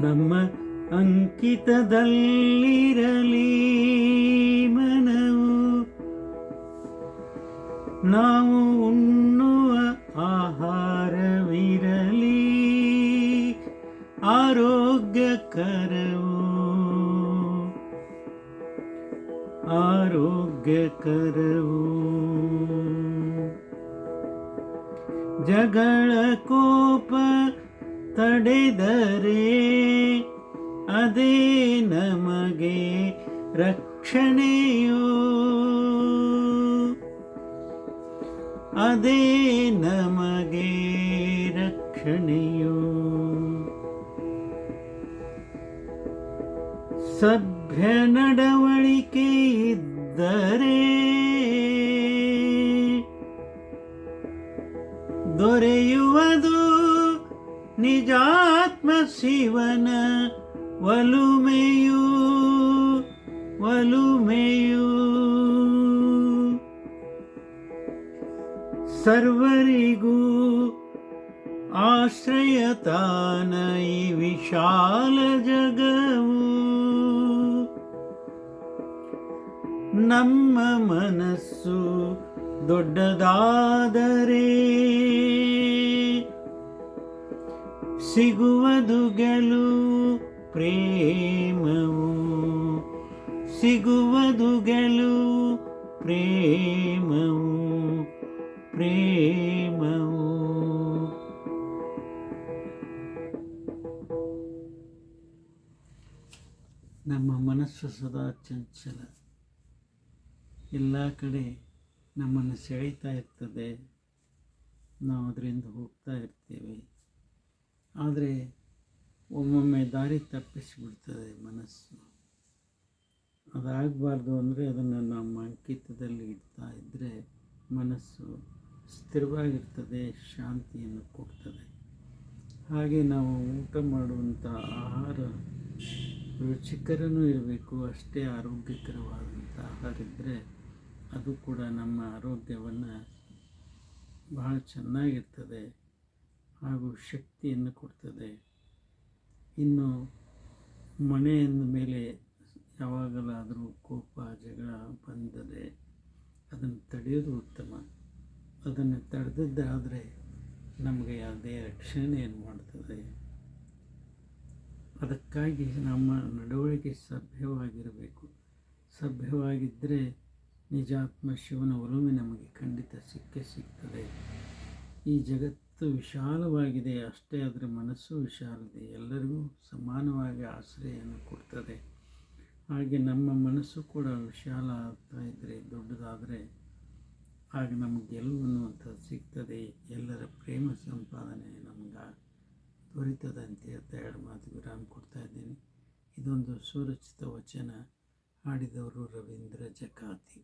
ನಮ್ಮ ಅಂಕಿತದಲ್ಲಿರಲಿ ಮನವು, ನಾವು ಉಣ್ಣುವ ಆಹಾರವಿರಲಿ ಆರೋಗ್ಯಕರವು, ಆರೋಗ್ಯಕರವು. ಜಗಳ ಕೋಪ ತಡೆದರೆ ಅದೇ ನಮಗೆ ರಕ್ಷಣೆಯೋ, ಅದೇ ನಮಗೆ ರಕ್ಷಣೆಯೋ. ಸಭ್ಯ ನಡವಳಿಕೆ ಇದ್ದರೆ ದೊರೆಯುವುದು ನಿಜಾತ್ಮ ಶಿವನ ಒಲುಮೆಯು, ಒಲುಮೆಯು. ಸರ್ವರಿಗೂ ಆಶ್ರಯ ತಾನ ಈ ವಿಶಾಲ ಜಗವು, ನಮ್ಮ ಮನಸ್ಸು ದೊಡ್ಡದಾದರೆ ಸಿಗುವುದು ಗೆಲುವು ಪ್ರೇಮವು, ಸಿಗುವುದು ಗೆಲುವು ಪ್ರೇಮವು, ಪ್ರೇಮವು. ನಮ್ಮ ಮನಸ್ಸು ಸದಾ ಚಂಚಲ, ಎಲ್ಲ ಕಡೆ ನಮ್ಮನ್ನು ಸೆಳೀತಾ ಇರ್ತದೆ, ನಾವು ಅದರಿಂದ ಹೋಗ್ತಾ ಇರ್ತೇವೆ. ಆದರೆ ಒಮ್ಮೊಮ್ಮೆ ದಾರಿ ತಪ್ಪಿಸಿಬಿಡ್ತದೆ ಮನಸ್ಸು. ಅದಾಗಬಾರ್ದು ಅಂದರೆ ಅದನ್ನು ನಮ್ಮ ಅಂಕಿತದಲ್ಲಿ ಇಡ್ತಾ ಇದ್ದರೆ ಮನಸ್ಸು ಸ್ಥಿರವಾಗಿರ್ತದೆ, ಶಾಂತಿಯನ್ನು ಕೊಡ್ತದೆ. ಹಾಗೆ ನಾವು ಊಟ ಮಾಡುವಂಥ ಆಹಾರ ರುಚಿಕರನೂ ಇರಬೇಕು, ಅಷ್ಟೇ ಆರೋಗ್ಯಕರವಾದಂಥ ಆಹಾರ ಇದ್ದರೆ ಅದು ಕೂಡ ನಮ್ಮ ಆರೋಗ್ಯವನ್ನು ಬಹಳ ಚೆನ್ನಾಗಿರ್ತದೆ ಹಾಗೂ ಶಕ್ತಿಯನ್ನು ಕೊಡ್ತದೆ. ಇನ್ನು ಮನೆಯ ಮೇಲೆ ಯಾವಾಗಲಾದರೂ ಕೋಪ ಜಗಳ ಬಂದರೆ ಅದನ್ನು ತಡೆಯೋದು ಉತ್ತಮ. ಅದನ್ನು ತಡೆದಿದ್ದಾದರೆ ನಮಗೆ ಅದೇ ರಕ್ಷಣೆಯನ್ನು ಮಾಡ್ತದೆ. ಅದಕ್ಕಾಗಿ ನಮ್ಮ ನಡವಳಿಕೆ ಸಭ್ಯವಾಗಿರಬೇಕು. ಸಭ್ಯವಾಗಿದ್ದರೆ ನಿಜಾತ್ಮ ಶಿವನ ಒಲುಮೆ ನಮಗೆ ಖಂಡಿತ ಸಿಗ್ತದೆ. ಈ ಜಗತ್ತು ವಿಶಾಲವಾಗಿದೆ, ಅಷ್ಟೇ ಅದರ ಮನಸ್ಸು ವಿಶಾಲತೆ, ಎಲ್ಲರಿಗೂ ಸಮಾನವಾಗಿ ಆಶ್ರಯವನ್ನು ಕೊಡ್ತದೆ. ಹಾಗೆ ನಮ್ಮ ಮನಸ್ಸು ಕೂಡ ವಿಶಾಲ ಆಗ್ತಾ ಇದ್ದರೆ, ದೊಡ್ಡದಾದರೆ ಆಗ ನಮಗೆ ಗೆಲುವು ಅನ್ನುವಂಥದ್ದು ಸಿಗ್ತದೆ. ಎಲ್ಲರ ಪ್ರೇಮ ಸಂಪಾದನೆ ನಮ್ಗೆ ದೊರೀತದೆ ಅಂತ ಹೇಳ್ತಾ ಎರಡು ಮಾತು ವಿರಾಮ ಕೊಡ್ತಾ ಇದ್ದೀನಿ. ಇದೊಂದು ಸುರಚಿತ ವಚನ, ಹಾಡಿದವರು ರವೀಂದ್ರ ಜಕಾತಿ.